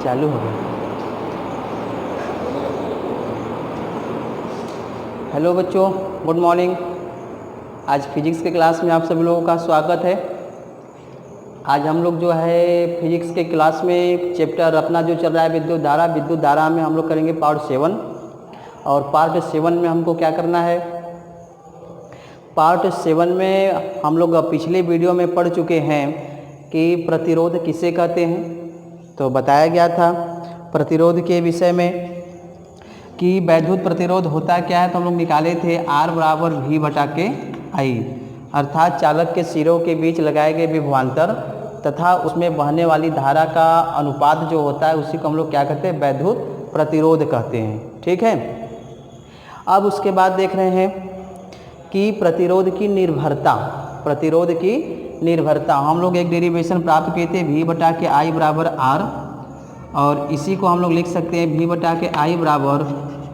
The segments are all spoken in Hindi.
चालू हो गया। हेलो बच्चों, गुड मॉर्निंग। आज फिजिक्स के क्लास में आप सभी लोगों का स्वागत है। आज हम लोग जो है फिजिक्स के क्लास में चैप्टर अपना जो चल रहा है विद्युत धारा में हम लोग करेंगे पार्ट 7। और पार्ट 7 में हमको क्या करना है, पार्ट 7 में हम लोग पिछले वीडियो में पढ़ चुके हैं कि प्रतिरोध किसे कहते हैं। तो बताया गया था प्रतिरोध के विषय में कि वैद्युत प्रतिरोध होता क्या है, तो हम लोग निकाले थे R बराबर V बटा के I, अर्थात चालक के सिरों के बीच लगाए गए विभवांतर तथा उसमें बहने वाली धारा का अनुपात जो होता है उसी को हम लोग क्या कहते हैं, वैद्युत प्रतिरोध कहते हैं। ठीक है। अब उसके बाद देख रहे हैं कि प्रतिरोध की निर्भरता हम लोग एक डेरिवेशन प्राप्त किए थे V बटा के I बराबर R, और इसी को हम लोग लिख सकते हैं V बटा के I बराबर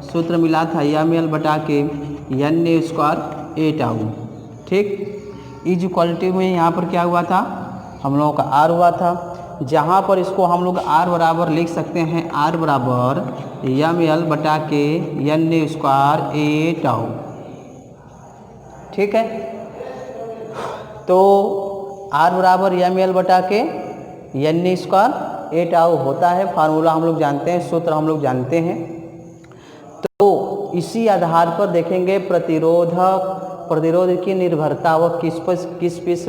सूत्र मिला था ml बटा के n स्क्वायर ए टाउ। ठीक, इज इक्वलिटी में यहाँ पर क्या हुआ था, हम लोगों का R हुआ था, जहाँ पर इसको हम लोग R बराबर लिख सकते हैं R बराबर ml बटा के n स्क्वायर ए टाउ। ठीक है, तो R बराबर ml बटा के n स्क्वायर ए टाउ होता है, फार्मूला हम लोग जानते हैं, सूत्र हम लोग जानते हैं। तो इसी आधार पर देखेंगे प्रतिरोध की निर्भरता वह किस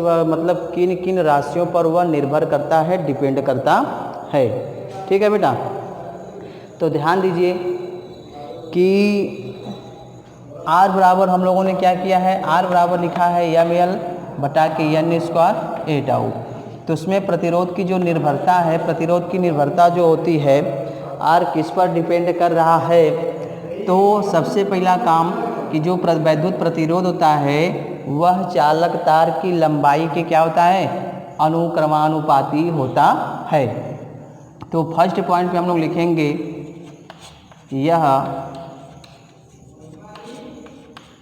मतलब किन किन राशियों पर वह निर्भर करता है, डिपेंड करता है। ठीक है बेटा, तो ध्यान दीजिए कि R बराबर हम लोगों ने क्या किया है, R बराबर लिखा है ml बटा के n स्क्वायर ए टाउ। तो उसमें प्रतिरोध की जो निर्भरता है, प्रतिरोध की निर्भरता जो होती है R किस पर डिपेंड कर रहा है, तो सबसे पहला काम कि जो वैद्युत प्रतिरोध होता है वह चालक तार की लंबाई के क्या होता है, अनुक्रमानुपाती होता है। तो फर्स्ट पॉइंट पे हम लोग लिखेंगे यह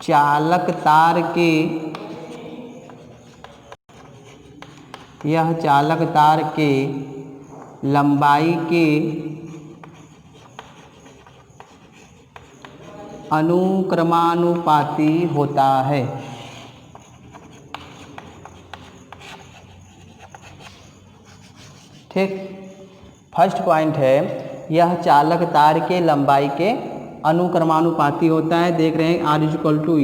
चालक तार के लंबाई के अनुक्रमानुपाती होता है। ठीक, फर्स्ट पॉइंट है यह चालक तार के लंबाई के अनुक्रमानुपाती होता है। देख रहे हैं R इक्वल टू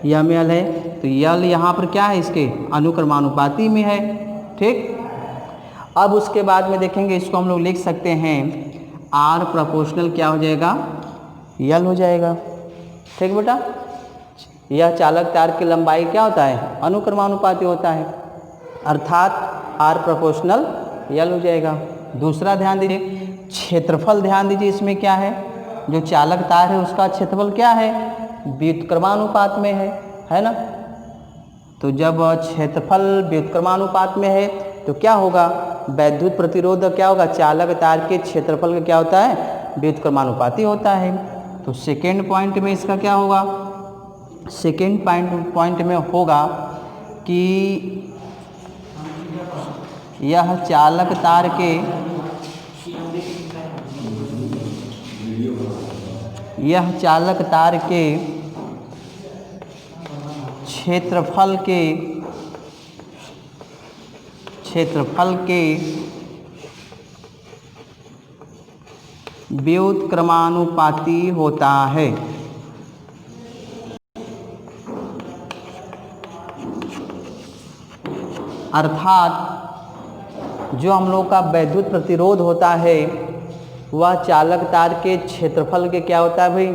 ml है, तो यल यहाँ पर क्या है, इसके अनुक्रमानुपाती में है। ठीक, अब उसके बाद में देखेंगे इसको हम लोग लिख सकते हैं R प्रोपोर्शनल क्या हो जाएगा, यल हो जाएगा। ठीक बेटा, यह चालक तार की लंबाई क्या होता है, अनुक्रमानुपाती होता है, अर्थात R प्रोपोर्शनल यल हो जाएगा। दूसरा ध्यान दीजिए, क्षेत्रफल ध्यान दीजिए, इसमें क्या है, जो चालक तार है उसका क्षेत्रफल क्या है, व्युत्क्रमानुपात में है ना। तो जब क्षेत्रफल व्युत्क्रमानुपात में है तो क्या होगा, वैद्युत प्रतिरोध क्या होगा, चालक तार के क्षेत्रफल का क्या होता है, व्युत्क्रमानुपाती होता है। तो सेकेंड पॉइंट में इसका क्या होगा, सेकेंड पॉइंट में होगा कि यह चालक तार के क्षेत्रफल के व्युत्क्रमानुपाती होता है। अर्थात जो हम लोग का वैद्युत प्रतिरोध होता है वह चालक तार के क्षेत्रफल के क्या होता है भाई,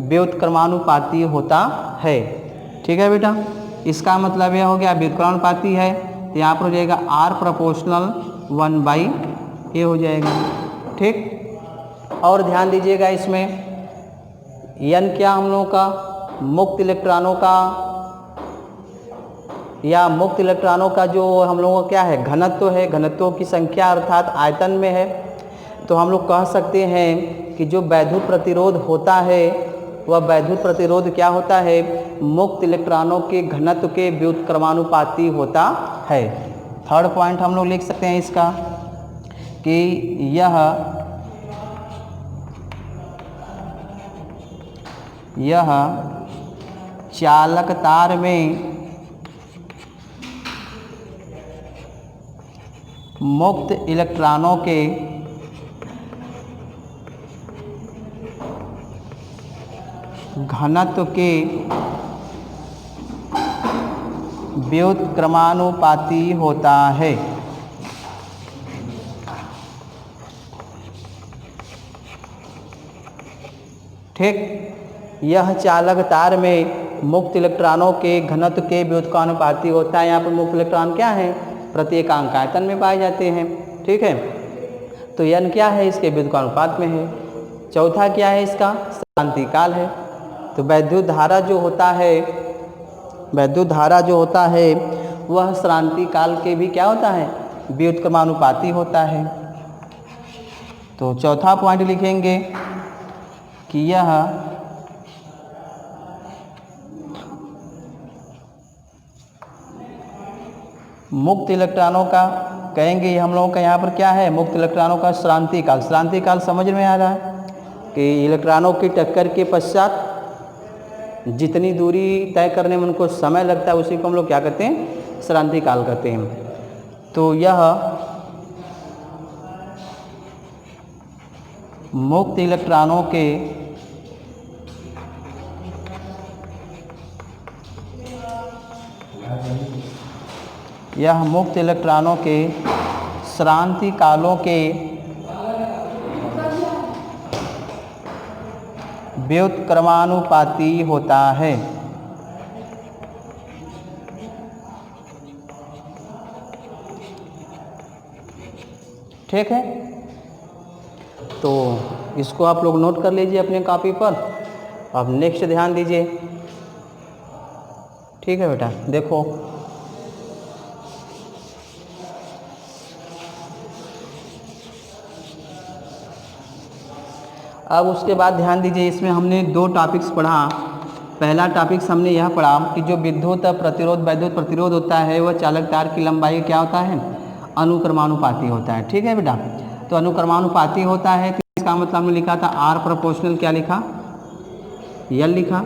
व्युत्क्रमानुपाती होता है। ठीक है बेटा, इसका मतलब यह हो गया व्युत्क्रमानुपाती है, तो यहाँ पर हो जाएगा R प्रोपोर्शनल 1/a हो जाएगा। ठीक, और ध्यान दीजिएगा इसमें n क्या हम लोगों का मुक्त इलेक्ट्रॉनों का या मुक्त इलेक्ट्रॉनों का जो हम लोगों का क्या है, घनत्व है, घनत्वों की संख्या अर्थात आयतन में है। तो हम लोग कह सकते हैं कि जो वैद्युत प्रतिरोध होता है वह वैद्युत प्रतिरोध क्या होता है, मुक्त इलेक्ट्रॉनों के घनत्व के व्युत्क्रमानुपाती होता है। थर्ड पॉइंट हम लोग लिख सकते हैं इसका कि यह चालक तार में मुक्त इलेक्ट्रॉनों के घनत्व के व्युत्क्रमानुपाती होता है। ठीक, यह चालक तार में मुक्त इलेक्ट्रॉनों के घनत्व के व्युत्क्रमानुपाती होता है। यहाँ पर मुक्त इलेक्ट्रॉन क्या है, प्रत्येकांक आयतन में पाए जाते हैं। ठीक है, तो n क्या है, इसके व्युत्क्रमानुपात में है। चौथा क्या है, इसका क्रांतिकाल है। तो वैद्युत धारा जो होता है वह क्रांतिकाल के भी क्या होता है, व्युत्क्रमानुपाती होता है। तो चौथा पॉइंट लिखेंगे कि यह मुक्त इलेक्ट्रॉनों का, कहेंगे हम लोगों का यहाँ पर क्या है, मुक्त इलेक्ट्रॉनों का क्रांतिकाल। क्रांतिकाल समझ में आ रहा है कि इलेक्ट्रॉनों की टक्कर के पश्चात जितनी दूरी तय करने में उनको समय लगता है उसी को हम लोग क्या कहते हैं, क्रांतिकाल कहते हैं। तो यह मुक्त इलेक्ट्रॉनों के क्रांतिकालों के व्युत्क्रमानुपाती होता है। ठीक है, तो इसको आप लोग नोट कर लीजिए अपने कॉपी पर। अब नेक्स्ट ध्यान दीजिए। ठीक है बेटा, देखो अब उसके बाद ध्यान दीजिए, इसमें हमने दो टॉपिक्स पढ़ा। पहला टॉपिक्स हमने यह पढ़ा कि जो वैद्युत प्रतिरोध होता है वह चालक तार की लंबाई क्या होता है, अनुक्रमानुपाती होता है। ठीक है बेटा, तो अनुक्रमानुपाती होता है, तो इसका मतलब हमने लिखा था आर प्रोपोर्शनल, क्या लिखा, यल लिखा।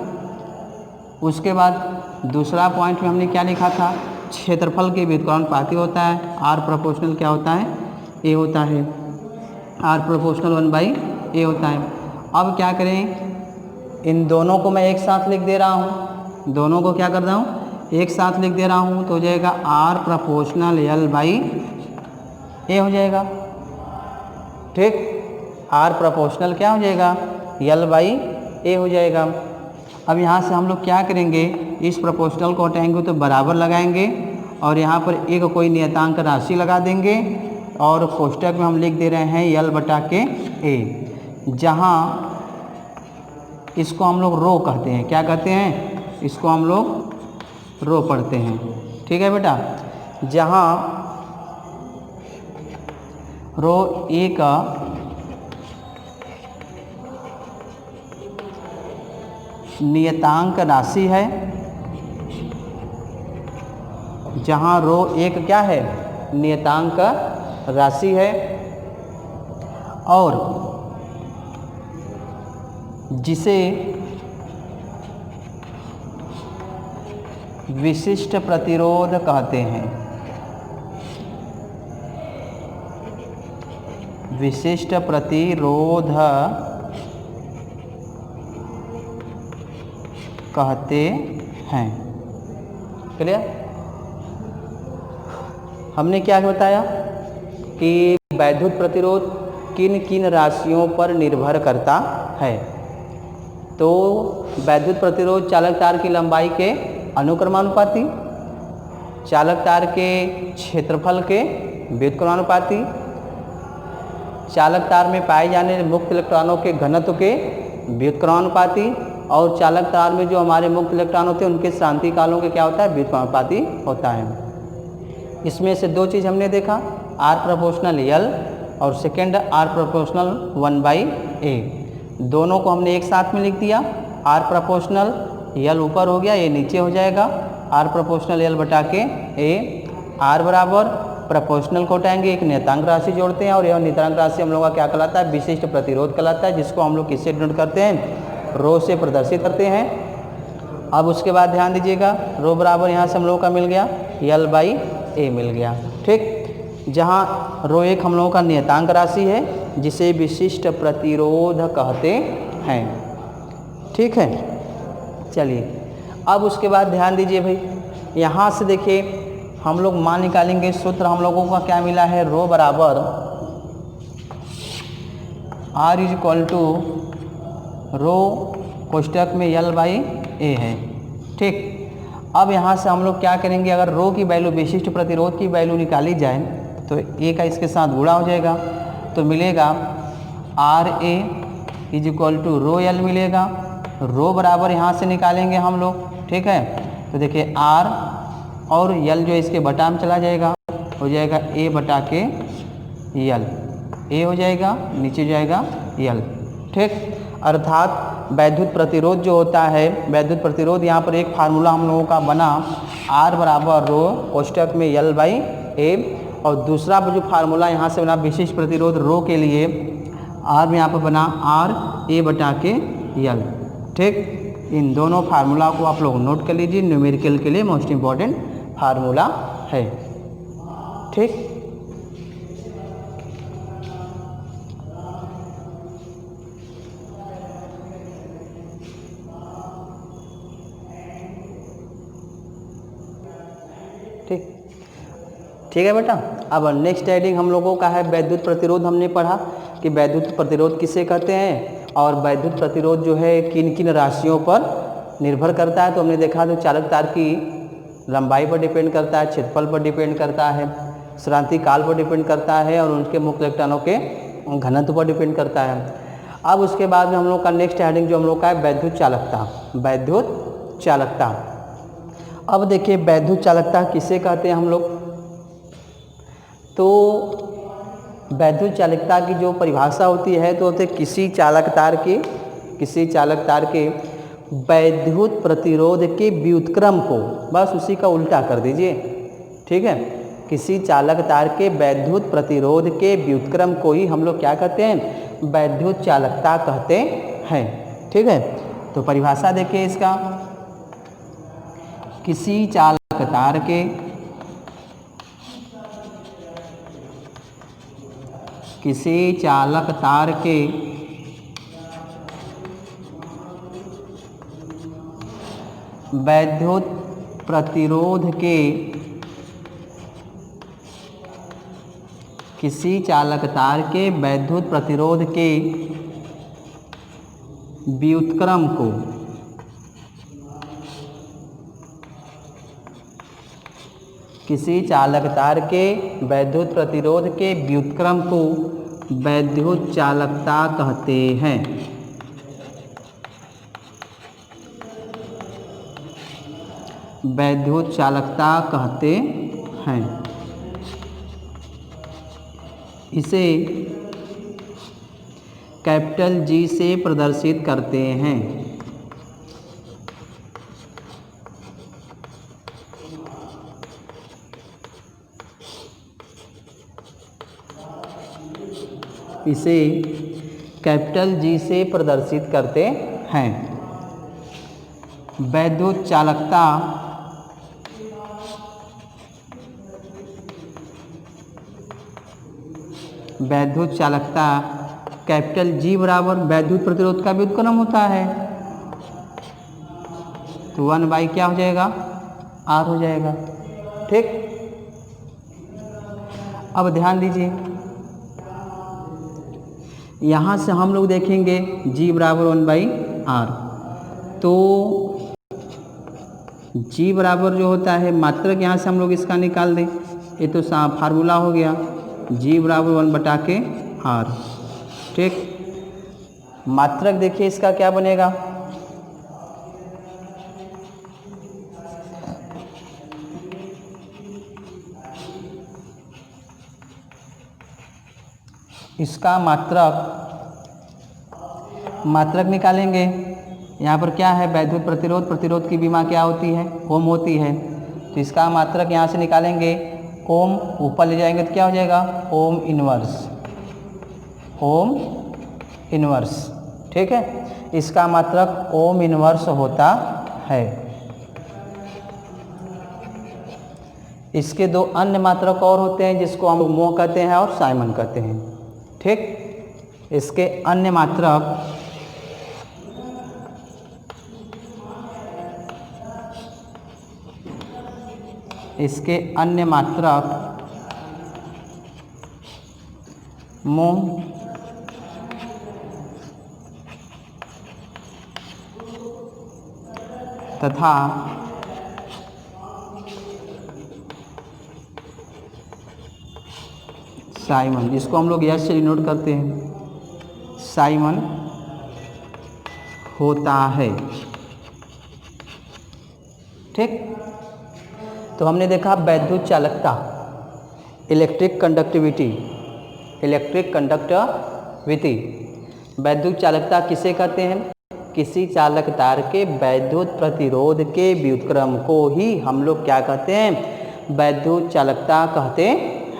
उसके बाद दूसरा पॉइंट में हमने क्या लिखा था, क्षेत्रफल के व्युत्क्रमानुपाती होता है। आर प्रोपोर्शनल क्या होता है, ए होता है, आर प्रोपोर्शनल 1/a होता है। अब क्या करें, इन दोनों को मैं एक साथ लिख दे रहा हूँ, दोनों को क्या कर रहा हूँ, एक साथ लिख दे रहा हूँ, तो हो जाएगा आर प्रोपोर्शनल L/A हो जाएगा। ठीक, आर प्रोपोर्शनल क्या हो जाएगा, L/A हो जाएगा। अब यहाँ से हम लोग क्या करेंगे, इस प्रोपोर्शनल को हटाएंगे तो बराबर लगाएंगे और यहाँ पर एक कोई नियतांक राशि लगा देंगे और कोष्टक में हम लिख दे रहे हैं L/A, जहाँ इसको हम लोग रो कहते हैं। क्या कहते हैं, इसको हम लोग रो पढ़ते हैं। ठीक है बेटा, जहाँ रो एक नियतांक राशि है, जहाँ रो एक क्या है, नियतांक राशि है, और जिसे विशिष्ट प्रतिरोध कहते हैं। विशिष्ट प्रतिरोध कहते हैं। क्लियर? हमने क्या बताया कि वैद्युत प्रतिरोध किन किन राशियों पर निर्भर करता है। तो वैद्युत प्रतिरोध चालक तार की लंबाई के अनुक्रमानुपाती, चालक तार के क्षेत्रफल के व्युत्क्रमानुपाती, चालक तार में पाए जाने वाले मुक्त इलेक्ट्रॉनों के घनत्व के व्युत्क्रमानुपाती, और चालक तार में जो हमारे मुक्त इलेक्ट्रॉन होते हैं उनके क्रांतिकालों के क्या होता है, व्युत्क्रमानुपाती होता है। इसमें से दो चीज़ हमने देखा, आर प्रोपोर्शनल L और सेकेंड आर प्रोपोर्शनल 1/A। दोनों को हमने एक साथ में लिख दिया आर प्रोपोर्शनल यल ऊपर हो गया, ये नीचे हो जाएगा, आर प्रोपोर्शनल यल बटा के ए। आर बराबर प्रोपोर्शनल को हटाएंगे, एक नियतांक राशि जोड़ते हैं और यह नियतांक राशि हम लोग का क्या कहलाता है, विशिष्ट प्रतिरोध कहलाता है, जिसको हम लोग किससे डिनोट करते हैं, रो से प्रदर्शित करते हैं। अब उसके बाद ध्यान दीजिएगा, रो बराबर यहाँ से हम लोगों का मिल गया यल बाई ए मिल गया। ठीक, जहाँ रो एक हम लोगों का नियतांक राशि है जिसे विशिष्ट प्रतिरोध कहते हैं। ठीक है, चलिए अब उसके बाद ध्यान दीजिए भाई, यहाँ से देखिए हम लोग मान निकालेंगे, सूत्र हम लोगों का क्या मिला है, रो बराबर आर इज इक्वल टू रो कोष्टक में यल बाई ए है। ठीक, अब यहाँ से हम लोग क्या करेंगे, अगर रो की वैल्यू विशिष्ट प्रतिरोध की वैल्यू निकाली जाए तो ए का इसके साथ गुणा हो जाएगा, तो मिलेगा R A is equal to rho L मिलेगा। रो बराबर यहाँ से निकालेंगे हम लोग, ठीक है, तो देखिए आर और यल जो इसके बटा में चला जाएगा, हो जाएगा ए बटा के यल, ए हो जाएगा, नीचे जाएगा यल। ठीक, अर्थात वैद्युत प्रतिरोध जो होता है, वैद्युत प्रतिरोध यहाँ पर एक फार्मूला हम लोगों का बना आर बराबर रो कोष्टक में यल बाई ए, और दूसरा जो फार्मूला यहाँ से बना विशिष्ट प्रतिरोध रो के लिए आर में यहाँ पर बना आर ए बटा के यल। ठीक, इन दोनों फार्मूला को आप लोग नोट कर लीजिए, न्यूमेरिकल के लिए मोस्ट इम्पॉर्टेंट फार्मूला है। ठीक, ठीक है बेटा। अब नेक्स्ट हेडिंग हम लोगों का है वैद्युत प्रतिरोध। हमने पढ़ा कि वैद्युत प्रतिरोध किसे कहते हैं और वैद्युत प्रतिरोध जो है किन किन राशियों पर निर्भर करता है। तो हमने देखा तो चालक तार की लंबाई पर डिपेंड करता है, क्षेत्रफल पर डिपेंड करता है, श्रांति काल पर डिपेंड करता है और उनके मुक्त इलेक्ट्रॉनों के घनत्व पर डिपेंड करता है। अब उसके बाद में हम लोग का नेक्स्ट हेडिंग जो हम लोग का है वैद्युत चालकता। वैद्युत चालकता, अब देखिए वैद्युत चालकता किसे कहते हैं हम लोग, तो वैद्युत चालकता की जो परिभाषा होती है तो होते किसी चालक तार के वैद्युत प्रतिरोध के व्युत्क्रम को, बस उसी का उल्टा कर दीजिए। ठीक है, किसी चालक तार के वैद्युत प्रतिरोध के व्युत्क्रम को ही हम लोग क्या कहते हैं, वैद्युत चालकता कहते हैं। ठीक है, तो परिभाषा देखिए इसका, किसी चालक तार के वैद्युत प्रतिरोध के, किसी चालक तार के वैद्युत प्रतिरोध के व्युत्क्रम को, किसी चालक तार के वैद्युत प्रतिरोध के व्युत्क्रम को वैद्युत चालकता कहते हैं। वैद्युत चालकता कहते हैं। इसे कैपिटल जी से प्रदर्शित करते हैं। इसे कैपिटल जी से प्रदर्शित करते हैं। वैद्युत चालकता कैपिटल जी बराबर वैद्युत प्रतिरोध का व्युत्क्रम होता है, तो 1 बाई क्या हो जाएगा, आर हो जाएगा। ठीक, अब ध्यान दीजिए, यहाँ से हम लोग देखेंगे G बराबर 1 बाई आर, तो G बराबर जो होता है मात्रक, यहाँ से हम लोग इसका निकाल दें, ये तो फार्मूला हो गया G बराबर 1 बटा के आर। ठीक, मात्रक देखिए इसका क्या बनेगा, इसका मात्रक निकालेंगे, यहाँ पर क्या है, वैद्युत प्रतिरोध, प्रतिरोध की बीमा क्या होती है, ओम होती है। तो इसका मात्रक यहाँ से निकालेंगे, ओम ऊपर ले जाएंगे तो क्या हो जाएगा, ओम इनवर्स, ओम इनवर्स। ठीक है, इसका मात्रक ओम इनवर्स होता है। इसके दो अन्य मात्रक और होते हैं जिसको हम मोह कहते हैं और साइमन कहते हैं। ठीक, इसके अन्य मात्रक मोह तथा साइमन, जिसको हम लोग यश से डिनोट करते हैं, साइमन होता है। ठीक, तो हमने देखा वैद्युत चालकता, इलेक्ट्रिक कंडक्टिविटी, इलेक्ट्रिक कंडक्टिविटी। वैद्युत चालकता किसे कहते हैं, किसी चालक तार के वैद्युत प्रतिरोध के व्युत्क्रम को ही हम लोग क्या कहते हैं, वैद्युत चालकता कहते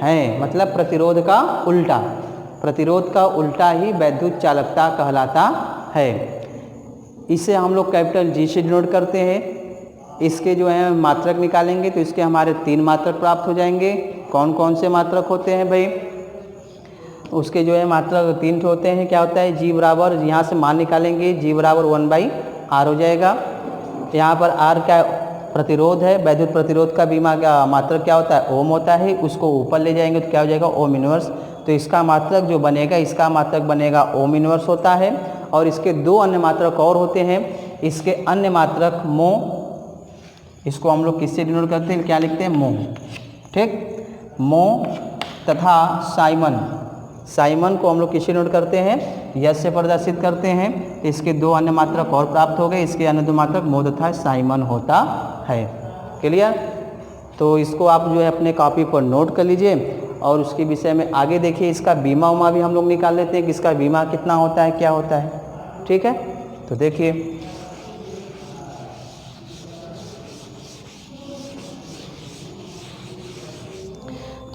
हैं। मतलब प्रतिरोध का उल्टा, प्रतिरोध का उल्टा ही वैद्युत चालकता कहलाता है। इसे हम लोग कैपिटल जी से डिनोट करते हैं। इसके जो है मात्रक निकालेंगे तो इसके हमारे 3 मात्रक प्राप्त हो जाएंगे। कौन कौन से मात्रक होते हैं भाई, उसके जो है मात्रक 3 होते हैं। क्या होता है, जी बराबर, यहाँ से मान निकालेंगे, जी बराबर 1/r हो जाएगा। यहाँ पर r क्या प्रतिरोध है, वैद्युत प्रतिरोध का बीमा का मात्रक क्या होता है, ओम होता है। उसको ऊपर ले जाएंगे तो क्या हो जाएगा, ओम इनवर्स। तो इसका मात्रक जो बनेगा, इसका मात्रक बनेगा ओम इनवर्स होता है। और इसके 2 अन्य मात्रक और होते हैं। इसके अन्य मात्रक मो, इसको हम लोग किससे डिनोट करते हैं, क्या लिखते हैं, मो। ठीक, मो तथा साइमन, साइमन को हम लोग किससे डिनोट करते हैं, यश से प्रदर्शित करते हैं। इसके 2 अन्य मात्रक और प्राप्त हो गए। इसके अन्य 2 मात्रक मो तथा साइमन होता है। क्लियर, तो इसको आप जो है अपने कॉपी पर नोट कर लीजिए और उसके विषय में आगे देखिए। इसका बीमा उमा भी हम लोग निकाल लेते हैं कि इसका बीमा कितना होता है, क्या होता है। ठीक है, तो देखिए,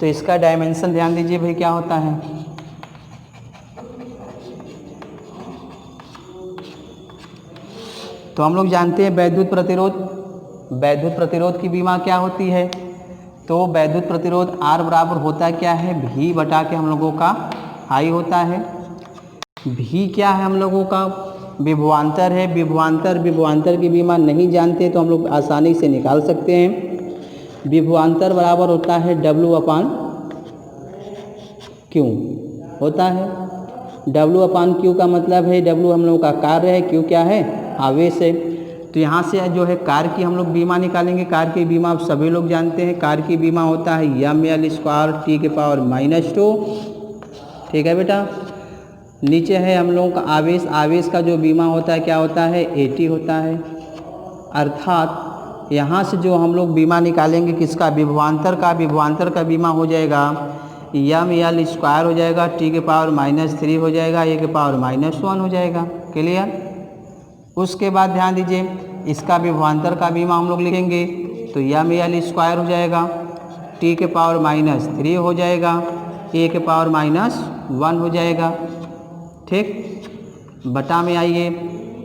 तो इसका डायमेंशन ध्यान दीजिए भाई, क्या होता है, तो हम लोग जानते हैं वैद्युत प्रतिरोध, वैद्युत प्रतिरोध की बीमा क्या होती है। तो वैद्युत प्रतिरोध R बराबर होता है क्या है, V बटा के हम लोगों का I होता है। V क्या है हम लोगों का, विभवांतर है। विभवांतर की बीमा नहीं जानते तो हम लोग आसानी से निकाल सकते हैं। विभवांतर बराबर होता है W/Q होता है। W/Q का मतलब है, W हम लोगों का कार्य है, Q क्या है, आवेश है। तो यहाँ से जो है कार्य की हम लोग बीमा निकालेंगे। कार्य की बीमा आप सभी लोग जानते हैं। कार्य की बीमा होता है ml² T⁻²। ठीक है बेटा, नीचे है हम लोगों का आवेश, आवेश का जो बीमा होता है क्या होता है, AT होता है। अर्थात यहाँ से जो हम लोग बीमा निकालेंगे किसका, विभवांतर का, विभवांतर का बीमा हो जाएगा ml² हो जाएगा, T⁻³ हो जाएगा, A⁻−1 हो जाएगा। क्लियर, उसके बाद ध्यान दीजिए, इसका विभवांतर का बीमा हम लोग लिखेंगे तो ml² हो जाएगा, T⁻³ हो जाएगा, A⁻−1 हो जाएगा। ठीक, बटा में आइए,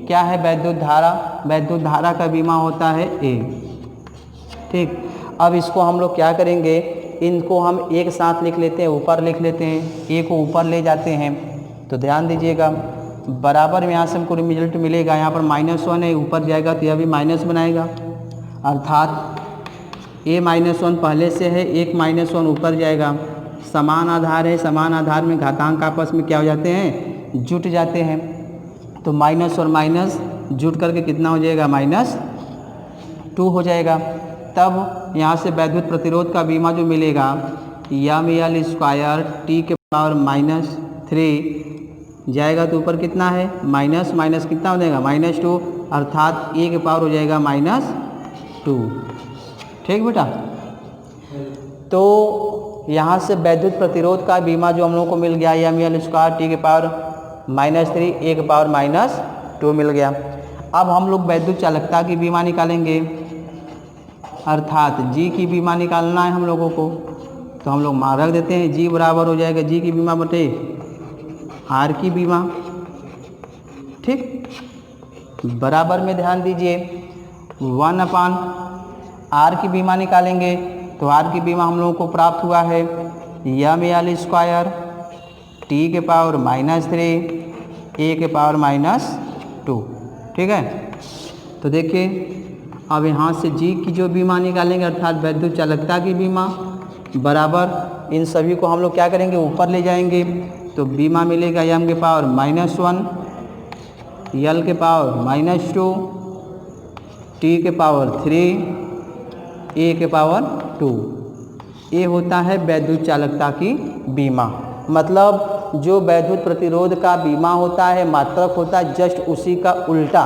क्या है, वैद्युत धारा, वैद्युत धारा का बीमा होता है A। ठीक, अब इसको हम लोग क्या करेंगे, इनको हम एक साथ लिख लेते हैं, ऊपर लिख लेते हैं, A को ऊपर ले जाते हैं। तो ध्यान दीजिएगा, बराबर में यहाँ से हमको रिजल्ट मिलेगा, यहाँ पर -1 है, ऊपर जाएगा तो यह भी माइनस बनाएगा। अर्थात A-1 पहले से है, एक -1 ऊपर जाएगा। समान आधार है, समान आधार में घातांक आपस में क्या हो जाते हैं, जुट जाते हैं। तो माइनस और माइनस जुट करके कितना हो जाएगा, -2 हो जाएगा। तब यहाँ से वैद्युत प्रतिरोध का बीमा जो मिलेगा ml² T⁻³ जाएगा तो ऊपर कितना है, माइनस माइनस कितना हो जाएगा, -2, अर्थात A⁻² हो जाएगा -2। ठीक बेटा, तो यहाँ से वैद्युत प्रतिरोध का बीमा जो हम लोग को मिल गया ml² T⁻³ A⁻−2 मिल गया। अब हम लोग वैद्युत चालकता की बीमा निकालेंगे, अर्थात जी की बीमा निकालना है हम लोगों को। तो हम लोग मान रख देते हैं जी बराबर हो जाएगा जी की बीमा बटे आर की बीमा। ठीक, बराबर में ध्यान दीजिए 1/r की बीमा निकालेंगे तो आर की बीमा हम लोगों को प्राप्त हुआ है ml स्क्वायर t के पावर -3 a के पावर -2। ठीक है, तो देखिए अब यहाँ से जी की जो बीमा निकालेंगे अर्थात वैद्युत चालकता की बीमा बराबर इन सभी को हम लोग क्या करेंगे ऊपर ले जाएंगे। तो बीमा मिलेगा m के पावर -1 l के पावर -2 t के पावर 3 a के पावर 2। ये होता है वैद्युत चालकता की बीमा। मतलब जो वैद्युत प्रतिरोध का बीमा होता है मात्रक होता है, जस्ट उसी का उल्टा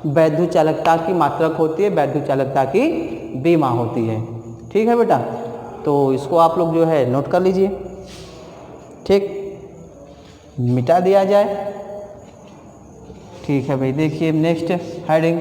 वैद्युत चालकता की मात्रक होती है, वैद्युत चालकता की बीमा होती है। ठीक है बेटा, तो इसको आप लोग जो है नोट कर लीजिए। ठीक, मिटा दिया जाए। ठीक है भाई, देखिए नेक्स्ट हेडिंग